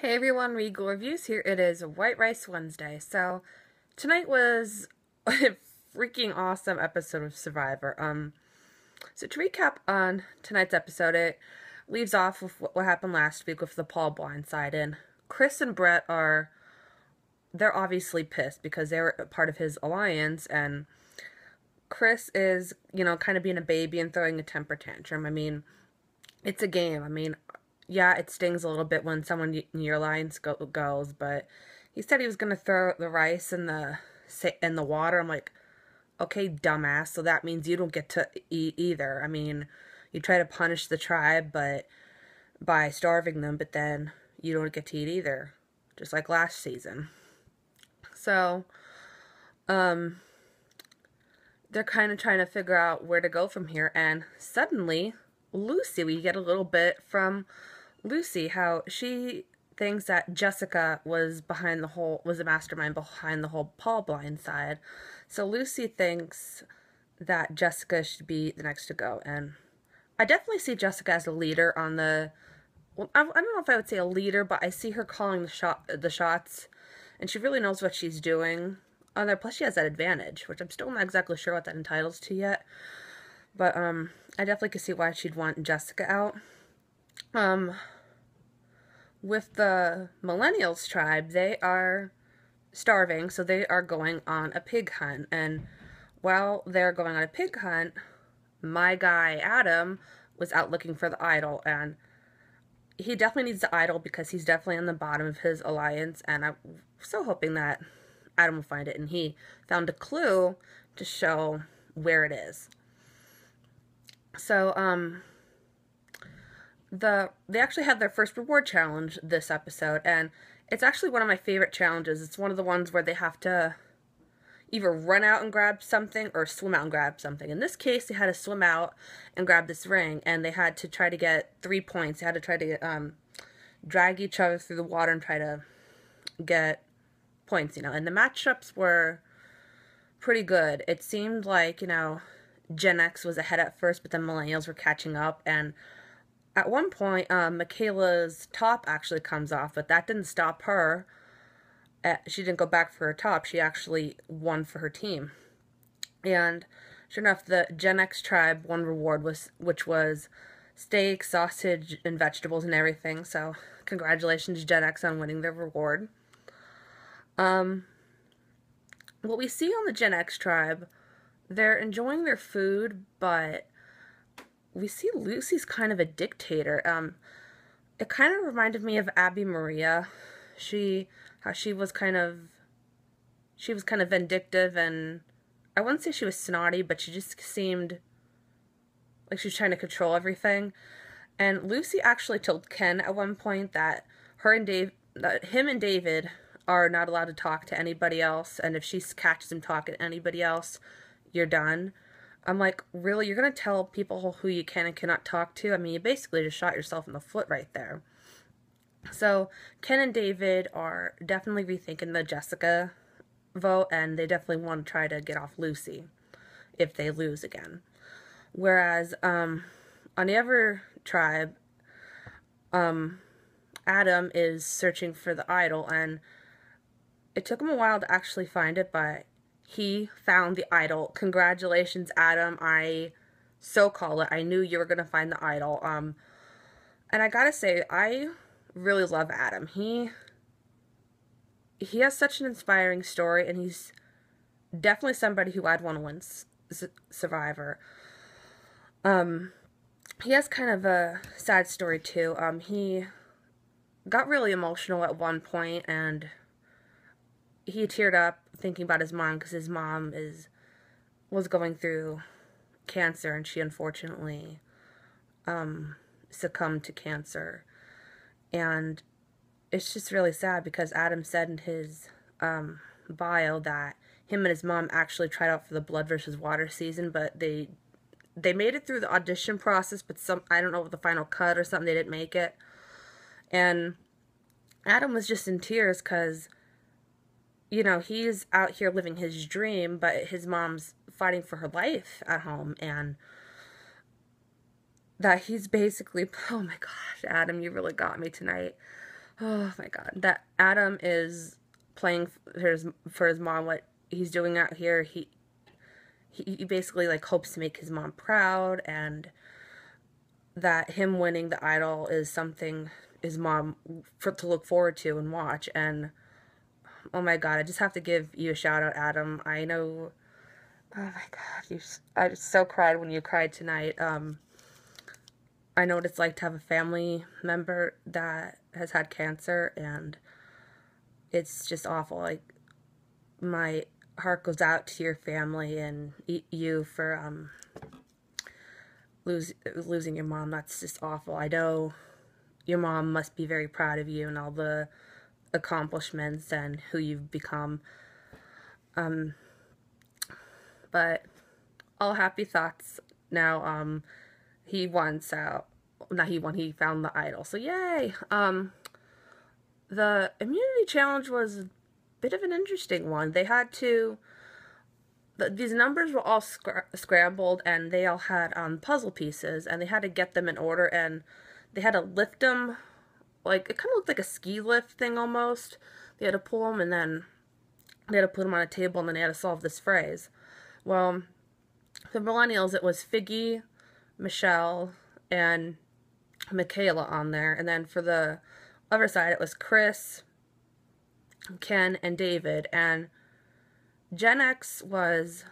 Hey everyone, Regal Reviews here. It is White Rice Wednesday. So tonight was a freaking awesome episode of Survivor. So to recap on tonight's episode, it leaves off with what happened last week with the Paul blindside, and Chris and Brett they're obviously pissed because they were a part of his alliance, and Chris is, kind of being a baby and throwing a temper tantrum. I mean, it's a game. I mean, yeah, it stings a little bit when someone in your alliance goes, but he said he was going to throw the rice in the water. I'm like, okay, dumbass, so that means you don't get to eat either. I mean, you try to punish the tribe by starving them, but then you don't get to eat either, just like last season. So, they're kind of trying to figure out where to go from here, and suddenly, we get a little bit from Lucy, how she thinks that Jessica was a mastermind behind the whole Paul blindside. So Lucy thinks that Jessica should be the next to go, and I definitely see Jessica as a leader on I don't know if I would say a leader, but I see her calling the shots, and she really knows what she's doing on there. Plus she has that advantage, which I'm still not exactly sure what that entitles to yet. But I definitely can see why she'd want Jessica out. With the Millennials tribe, they are starving, so they are going on a pig hunt. And while they're going on a pig hunt, my guy Adam was out looking for the idol, and he definitely needs the idol because he's definitely on the bottom of his alliance, and I'm so hoping that Adam will find it. And he found a clue to show where it is. So, they actually had their first reward challenge this episode, and it's actually one of my favorite challenges. It's one of the ones where they have to either run out and grab something or swim out and grab something. In this case, they had to swim out and grab this ring, and they had to try to get 3 points. They had to try to drag each other through the water and try to get points, and the matchups were pretty good. It seemed like, GenX was ahead at first, but then Millennials were catching up, and at one point, Michaela's top actually comes off, but that didn't stop her. She didn't go back for her top. She actually won for her team. And sure enough, the GenX tribe won reward, which was steak, sausage, and vegetables and everything. So congratulations, GenX, on winning their reward. What we see on the GenX tribe, they're enjoying their food, but we see Lucy's kind of a dictator. It kind of reminded me of Abby Maria. She was kind of vindictive, and I wouldn't say she was snotty, but she just seemed like she was trying to control everything. And Lucy actually told Ken at one point that him and David are not allowed to talk to anybody else, and if she catches him talking to anybody else, you're done. I'm like, really? You're going to tell people who you can and cannot talk to? I mean, you basically just shot yourself in the foot right there. So, Ken and David are definitely rethinking the Jessica vote, and they definitely want to try to get off Lucy if they lose again. Whereas, on the other tribe, Adam is searching for the idol, and it took him a while to actually find it, but he found the idol. Congratulations, Adam. I so call it. I knew you were going to find the idol. And I gotta say, I really love Adam. He has such an inspiring story, and he's definitely somebody who I'd want to win Survivor. He has kind of a sad story, too. He got really emotional at one point, and he teared up thinking about his mom, because his mom was going through cancer, and she unfortunately succumbed to cancer. And it's just really sad because Adam said in his bio that him and his mom actually tried out for the blood versus water season, but they made it through the audition process, but I don't know, the final cut or something, they didn't make it. And Adam was just in tears because he's out here living his dream, but his mom's fighting for her life at home, and that he's basically, oh my gosh, Adam, you really got me tonight. Oh my god, that Adam is playing for his mom. What he's doing out here, he basically like hopes to make his mom proud, and that him winning the idol is something his mom to look forward to and watch. And oh my god, I just have to give you a shout out, Adam. I know. Oh my god, I just so cried when you cried tonight. I know what it's like to have a family member that has had cancer, and it's just awful. Like, my heart goes out to your family and you for losing your mom. That's just awful. I know your mom must be very proud of you and all the accomplishments and who you've become. But all happy thoughts now. He won, so not he won. He found the idol, so yay. The immunity challenge was a bit of an interesting one. They had to. These numbers were all scrambled, and they all had puzzle pieces, and they had to get them in order, and they had to lift them. Like, it kind of looked like a ski lift thing almost. They had to pull them, and then they had to put them on a table, and then they had to solve this phrase. Well, for Millennials, it was Figgy, Michelle, and Michaela on there. And then for the other side, it was Chris, Ken, and David. And GenX was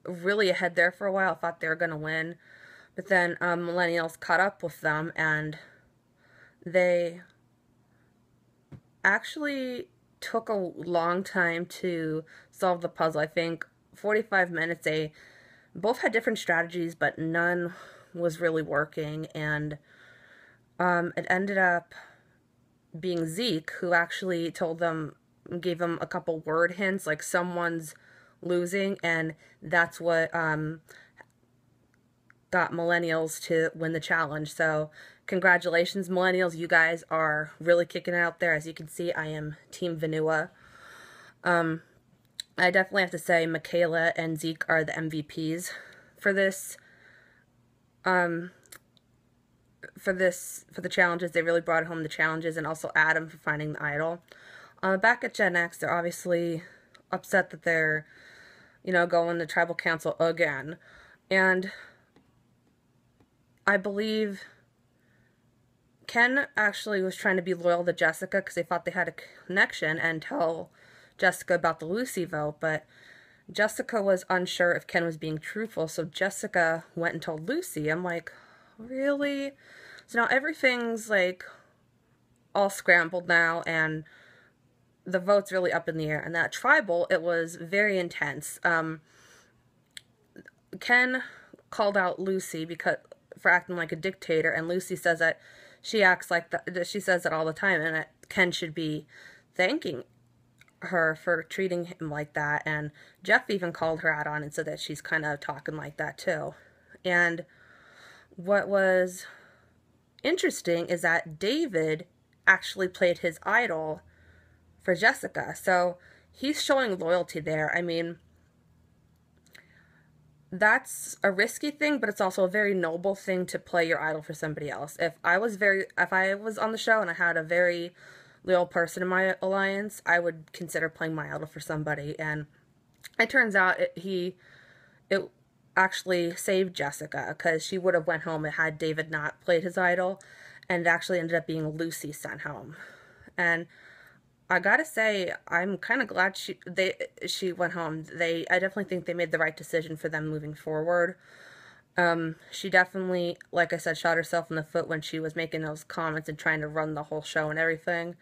really ahead there for a while. I thought they were going to win. But then Millennials caught up with them, and they actually took a long time to solve the puzzle. I think 45 minutes. They both had different strategies, but none was really working, and it ended up being Zeke who actually gave them a couple word hints, like someone's losing, and that's what got Millennials to win the challenge. So congratulations, Millennials. You guys are really kicking it out there. As you can see, I am Team Vanua. I definitely have to say Michaela and Zeke are the MVPs for this. For the challenges. They really brought home the challenges, and also Adam for finding the idol. Back at GenX, they're obviously upset that they're, going to tribal council again. And I believe Ken actually was trying to be loyal to Jessica because they thought they had a connection and tell Jessica about the Lucy vote, but Jessica was unsure if Ken was being truthful, so Jessica went and told Lucy. I'm like, really? So now everything's like all scrambled now, and the vote's really up in the air. And that tribal, it was very intense. Ken called out Lucy for acting like a dictator, and Lucy says that she acts like that. She says that all the time, and that Ken should be thanking her for treating him like that. And Jeff even called her out on it and said that she's kind of talking like that too. And what was interesting is that David actually played his idol for Jessica, so he's showing loyalty there. I mean, that's a risky thing, but it's also a very noble thing to play your idol for somebody else. If I was on the show and I had a very loyal person in my alliance, I would consider playing my idol for somebody. And it turns out it actually saved Jessica, because she would have went home had David not played his idol, and it actually ended up being Lucy sent home. And I gotta say, I'm kind of glad she went home. I definitely think they made the right decision for them moving forward. She definitely, like I said, shot herself in the foot when she was making those comments and trying to run the whole show and everything.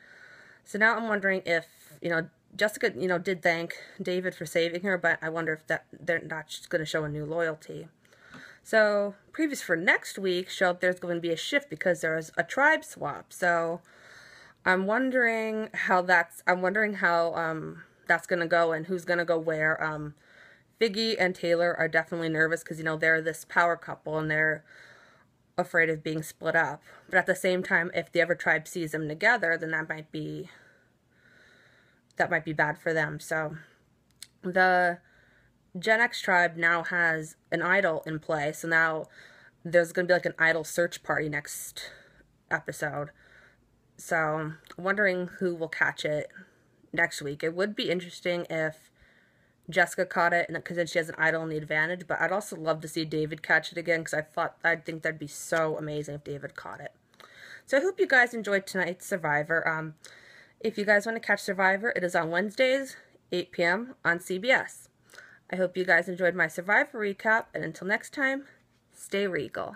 So now I'm wondering if, Jessica, did thank David for saving her, but I wonder if they're not just going to show a new loyalty. So, previews for next week show there's going to be a shift because there was a tribe swap. So, I'm wondering how that's going to go and who's going to go where. Figgy and Taylor are definitely nervous because, they're this power couple and they're afraid of being split up. But at the same time, if the other tribe sees them together, then that might be bad for them. So the GenX tribe now has an idol in play. So now there's going to be like an idol search party next episode. So, wondering who will catch it next week. It would be interesting if Jessica caught it, because then she has an idol on the advantage, but I'd also love to see David catch it again, because I'd think that'd be so amazing if David caught it. So I hope you guys enjoyed tonight's Survivor. If you guys want to catch Survivor, it is on Wednesdays, 8 p.m. on CBS. I hope you guys enjoyed my Survivor recap, and until next time, stay regal.